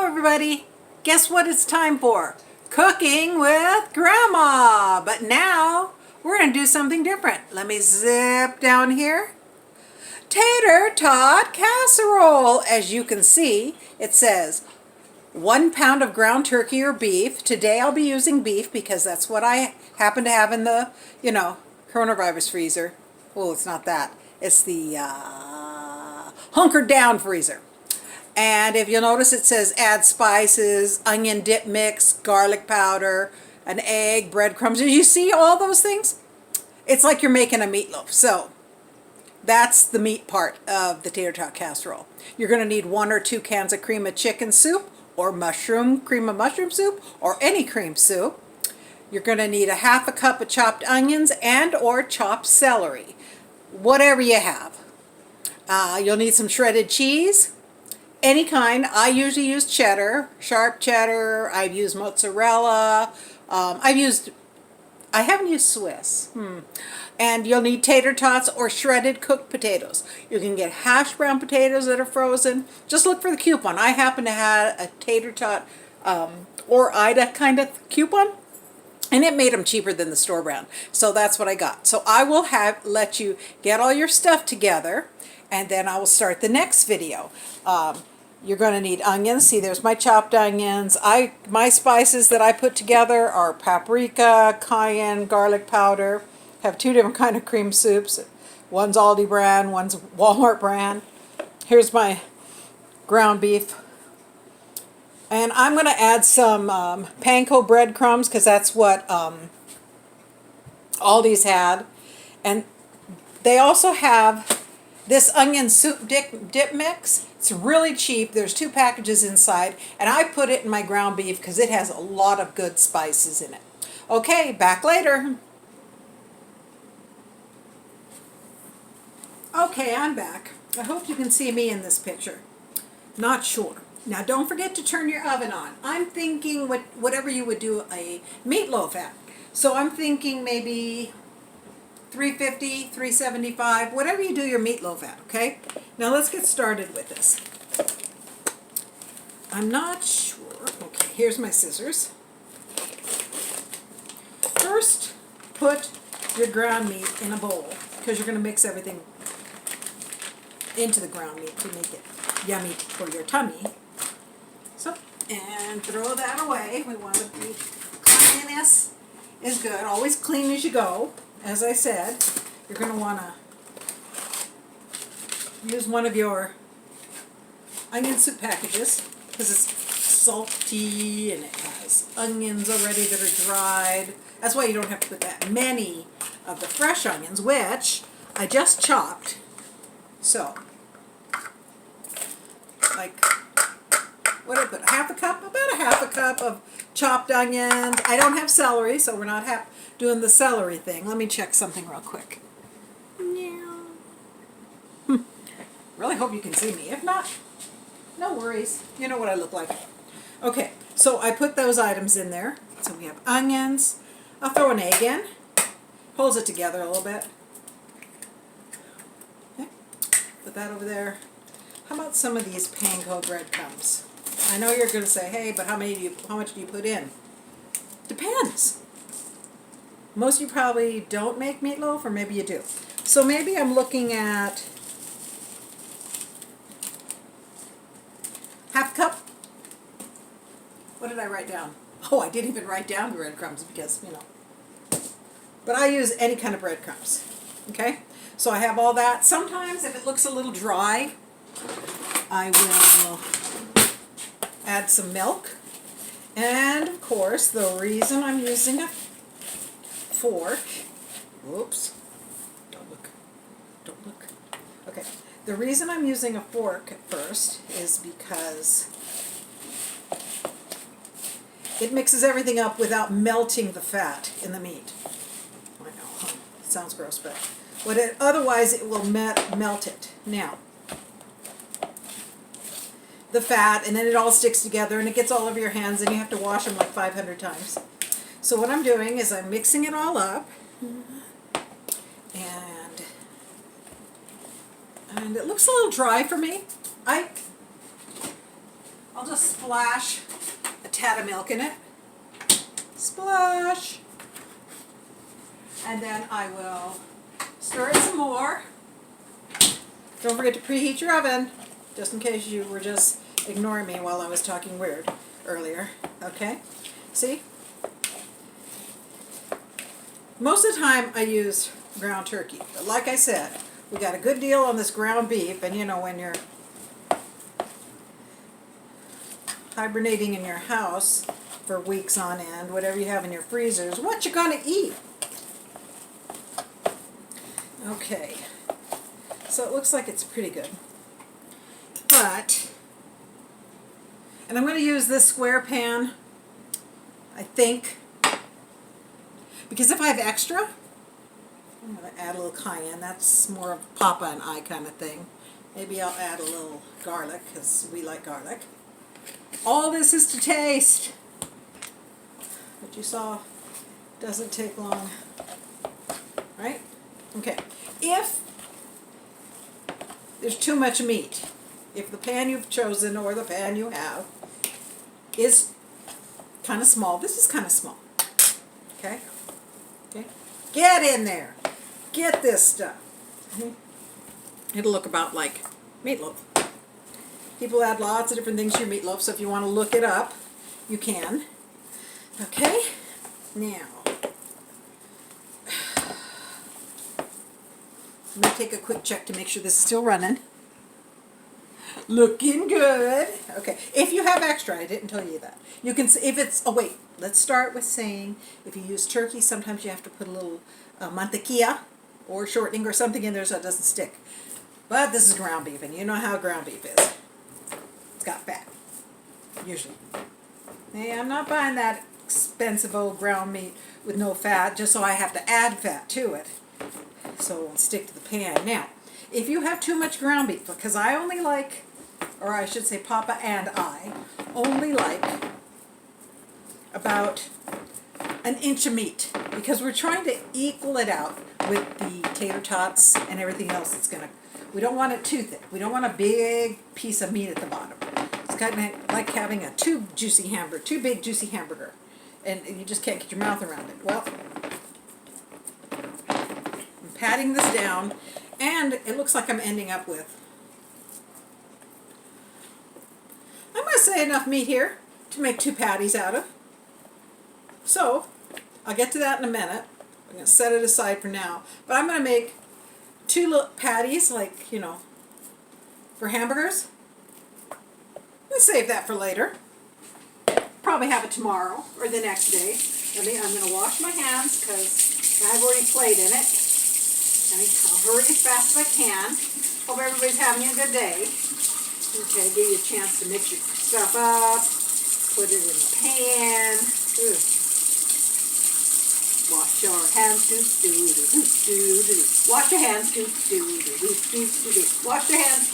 Hello everybody! Guess what it's time for? Cooking with Grandma! But now we're going to do something different. Let me zip down here. Tater tot casserole! As you can see, it says 1 pound of ground turkey or beef. Today I'll be using beef because that's what I happen to have in the, coronavirus freezer. Oh, it's not that. It's the hunkered down freezer. And if you'll notice, it says add spices, onion dip mix, garlic powder, an egg, breadcrumbs. Did you see all those things? It's like you're making a meatloaf. So that's the meat part of the tater tot casserole. You're going to need 1 or 2 cans of cream of chicken soup or cream of mushroom soup or any cream soup. You're going to need a 1/2 cup of chopped onions and or chopped celery, whatever you have. You'll need some shredded cheese. Any kind. I usually use cheddar, sharp cheddar. I've used mozzarella. I haven't used Swiss. And you'll need tater tots or shredded cooked potatoes. You can get hash brown potatoes that are frozen. Just look for the coupon. I happen to have a tater tot or Ida kind of coupon, and it made them cheaper than the store brand. So that's what I got. So I will let you get all your stuff together, and then I will start the next video. You're going to need onions. See, there's my chopped onions. My spices that I put together are paprika, cayenne, garlic powder. Have 2 different kind of cream soups. One's Aldi brand, one's Walmart brand. Here's my ground beef. And I'm going to add some panko breadcrumbs because that's what Aldi's had. And they also have this onion soup dip mix. It's really cheap. There's 2 packages inside, and I put it in my ground beef because it has a lot of good spices in it. Okay, back later. Okay, I'm back. I hope you can see me in this picture. Not sure. Now, don't forget to turn your oven on. I'm thinking whatever you would do a meatloaf at. So I'm thinking maybe 350, 375, whatever you do your meatloaf at, okay? Now let's get started with this. I'm not sure. Okay, here's my scissors. First, put your ground meat in a bowl because you're going to mix everything into the ground meat to make it yummy for your tummy. So, and throw that away. We want to be cleanliness is good. Always clean as you go. As I said, you're going to want to use one of your onion soup packages because it's salty and it has onions already that are dried. That's why you don't have to put that many of the fresh onions, which I just chopped. So, like, what did I put? 1/2 cup? About a 1/2 cup of chopped onions. I don't have celery, so we're not doing the celery thing. Let me check something real quick. Really hope you can see me. If not, no worries. You know what I look like. Okay, so I put those items in there. So we have onions. I'll throw an egg in. Holds it together a little bit. Okay. Put that over there. How about some of these panko breadcrumbs? I know you're going to say, hey, but how much do you put in? Depends. Most of you probably don't make meatloaf, or maybe you do. So maybe I'm looking at 1/2 cup. What did I write down? Oh, I didn't even write down breadcrumbs because, But I use any kind of breadcrumbs. Okay? So I have all that. Sometimes if it looks a little dry, I will add some milk. And, of course, the reason I'm using a fork, whoops, don't look. Okay, the reason I'm using a fork at first is because it mixes everything up without melting the fat in the meat. I know, it sounds gross, but otherwise it will melt it. Now, the fat, and then it all sticks together and it gets all over your hands and you have to wash them like 500 times. So what I'm doing is I'm mixing it all up, and it looks a little dry for me. I'll I'll just splash a tad of milk in it. Splash. And then I will stir it some more. Don't forget to preheat your oven, just in case you were just ignoring me while I was talking weird earlier. Okay? See? Most of the time I use ground turkey. But like I said, we got a good deal on this ground beef, and you know, when you're hibernating in your house for weeks on end, whatever you have in your freezers, what you gonna eat? Okay, so it looks like it's pretty good. But, and I'm going to use this square pan, I think, because if I have extra, I'm going to add a little cayenne. That's more of Papa and I kind of thing. Maybe I'll add a little garlic, because we like garlic. All this is to taste. What you saw doesn't take long, right? Okay, if there's too much meat, if the pan you've chosen or the pan you have is kind of small, this is kind of small, okay? Okay, get in there, get this stuff. It'll look about like meatloaf. People add lots of different things to your meatloaf, so if you want to look it up, you can. Okay, now I'm going to take a quick check to make sure this is still running. Looking good. Okay, if you have extra, I didn't tell you that. You can, if it's, oh wait, let's start with saying, if you use turkey, sometimes you have to put a little mantequilla or shortening or something in there so it doesn't stick. But this is ground beef, and you know how ground beef is. It's got fat, usually. Hey, I'm not buying that expensive old ground meat with no fat, just so I have to add fat to it, so it won't stick to the pan. Now, if you have too much ground beef, because I only like, or I should say Papa and I, only like about an inch of meat, because we're trying to equal it out with the tater tots and everything else that's going to, we don't want it too thick. We don't want a big piece of meat at the bottom. It's kind of like having a too big juicy hamburger, and you just can't get your mouth around it. Well, I'm patting this down, and it looks like I'm ending up with, I'm going to say enough meat here to make 2 patties out of. So, I'll get to that in a minute. I'm going to set it aside for now. But I'm going to make 2 little patties, like, you know, for hamburgers. Let's save that for later. Probably have it tomorrow or the next day. I'm going to wash my hands because I've already played in it. And I'll hurry as fast as I can. Hope everybody's having a good day. Okay, give you a chance to mix your stuff up. Put it in the pan. Ugh. Wash your hands, wash your hands, wash your hands,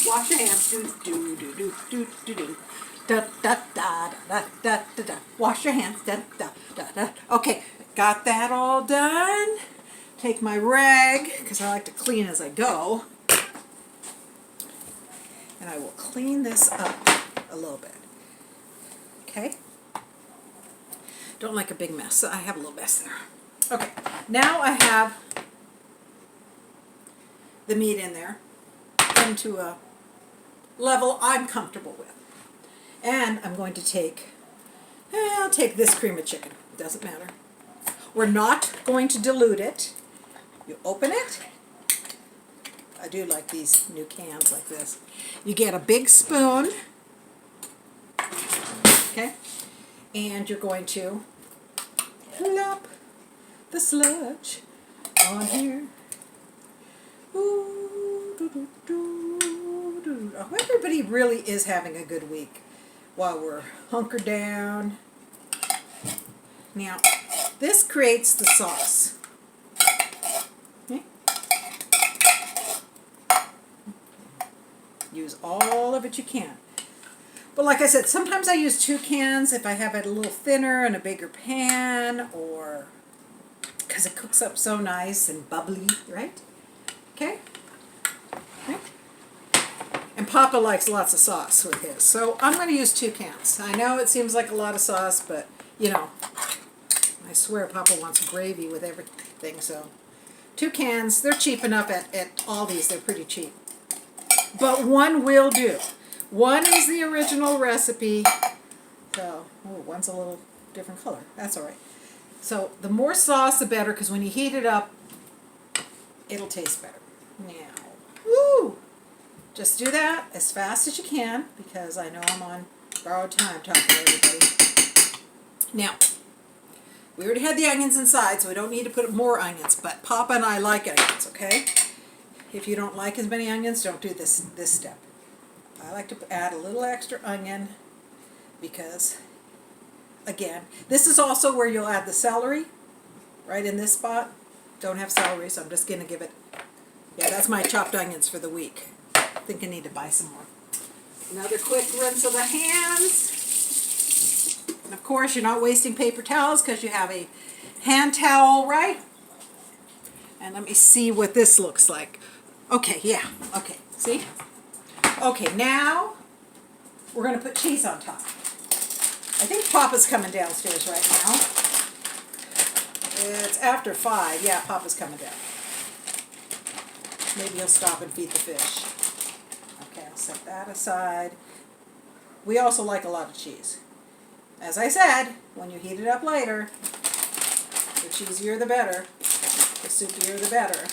wash your hands, da da da da da da da. Wash your hands, da da da da. Okay, got that all done. Take my rag, because I like to clean as I go, and I will clean this up a little bit. Okay? Don't like a big mess, so I have a little mess there. Okay, now I have the meat in there into a level I'm comfortable with. And I'm going to take, I'll take this cream of chicken. It doesn't matter. We're not going to dilute it. You open it. I do like these new cans like this. You get a big spoon. Okay? And you're going to plop the sludge on here. Ooh, doo, doo, doo, doo. Oh, everybody really is having a good week while we're hunkered down. Now, this creates the sauce. Okay? Use all of it you can. But like I said, sometimes I use 2 cans if I have it a little thinner and a bigger pan, or because it cooks up so nice and bubbly, right? Okay? Okay. And Papa likes lots of sauce with his. So I'm going to use 2 cans. I know it seems like a lot of sauce, but, you know, I swear Papa wants gravy with everything. So 2 cans. They're cheap enough at Aldi's. They're pretty cheap. But 1 will do. 1 is the original recipe. So, oh, 1's a little different color. That's all right. So the more sauce, the better, because when you heat it up, it'll taste better. Now, woo! Just do that as fast as you can, because I know I'm on borrowed time talking to everybody. Now, we already had the onions inside, so we don't need to put more onions, but Papa and I like onions, okay? If you don't like as many onions, don't do this step. I like to add a little extra onion because, again, this is also where you'll add the celery, right in this spot. Don't have celery, so I'm just going to give it, yeah, that's my chopped onions for the week. I think I need to buy some more. Another quick rinse of the hands. And of course, you're not wasting paper towels because you have a hand towel, right? And let me see what this looks like. Okay, yeah, okay, see? Okay, now we're going to put cheese on top. I think Papa's coming downstairs right now. It's after 5. Yeah, Papa's coming down. Maybe he'll stop and feed the fish. Okay, I'll set that aside. We also like a lot of cheese. As I said, when you heat it up later, the cheesier the better, the soupier the better.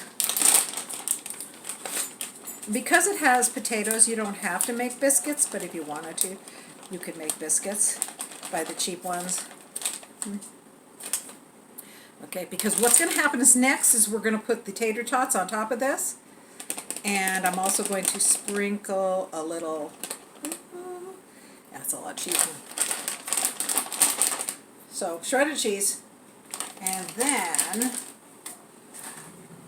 Because it has potatoes, you don't have to make biscuits, but if you wanted to, you could make biscuits. Buy the cheap ones. Okay, because what's going to happen is next is we're going to put the tater tots on top of this. And I'm also going to sprinkle a little, that's a lot of cheese. So, shredded cheese. And then,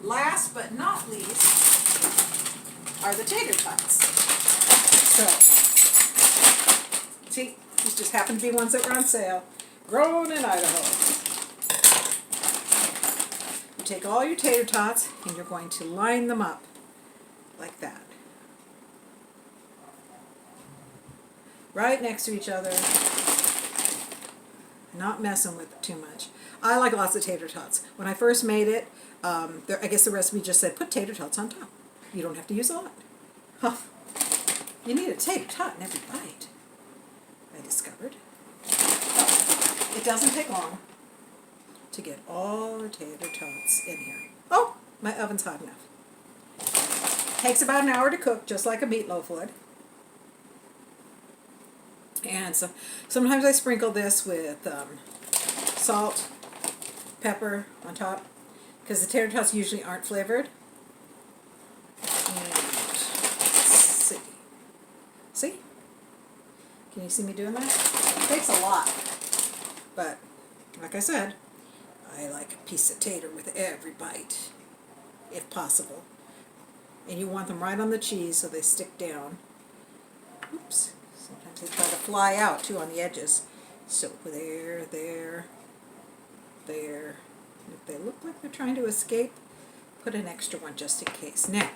last but not least, are the tater tots. So, see, these just happen to be ones that were on sale. Grown in Idaho. You take all your tater tots and you're going to line them up like that. Right next to each other. Not messing with it too much. I like lots of tater tots. When I first made it, I guess the recipe just said put tater tots on top. You don't have to use a lot. Huh. You need a tater tot in every bite, I discovered. It doesn't take long to get all the tater tots in here. Oh, my oven's hot enough. Takes about an hour to cook, just like a meatloaf would. And so sometimes I sprinkle this with salt, pepper on top, because the tater tots usually aren't flavored. And let's see. See? Can you see me doing that? It takes a lot. But, like I said, I like a piece of tater with every bite, if possible. And you want them right on the cheese so they stick down. Oops. Sometimes they try to fly out, too, on the edges. So, there, there, there. If they look like they're trying to escape, put an extra one just in case. Now,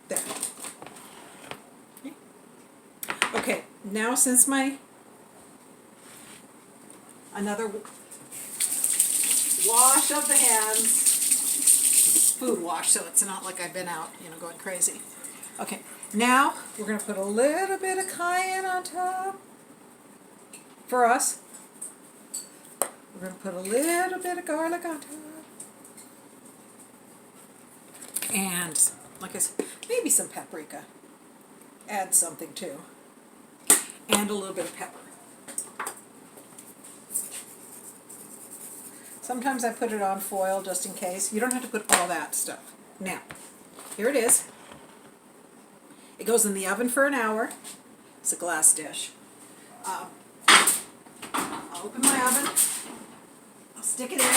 there. Okay, now since another wash of the hands, food wash, so it's not like I've been out, going crazy. Okay, now we're going to put a little bit of cayenne on top for us. We're going to put a little bit of garlic on top. And, like I said, maybe some paprika. Add something too. And a little bit of pepper. Sometimes I put it on foil just in case. You don't have to put all that stuff. Now, here it is. It goes in the oven for an hour. It's a glass dish. I'll open my oven. I'll stick it in.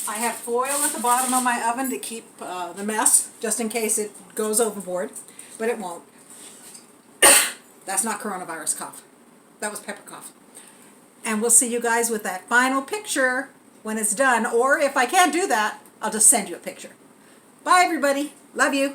I have foil at the bottom of my oven to keep the mess, just in case it goes overboard, but it won't. That's not coronavirus cough. That was pepper cough. And we'll see you guys with that final picture when it's done, or if I can't do that, I'll just send you a picture. Bye, everybody. Love you.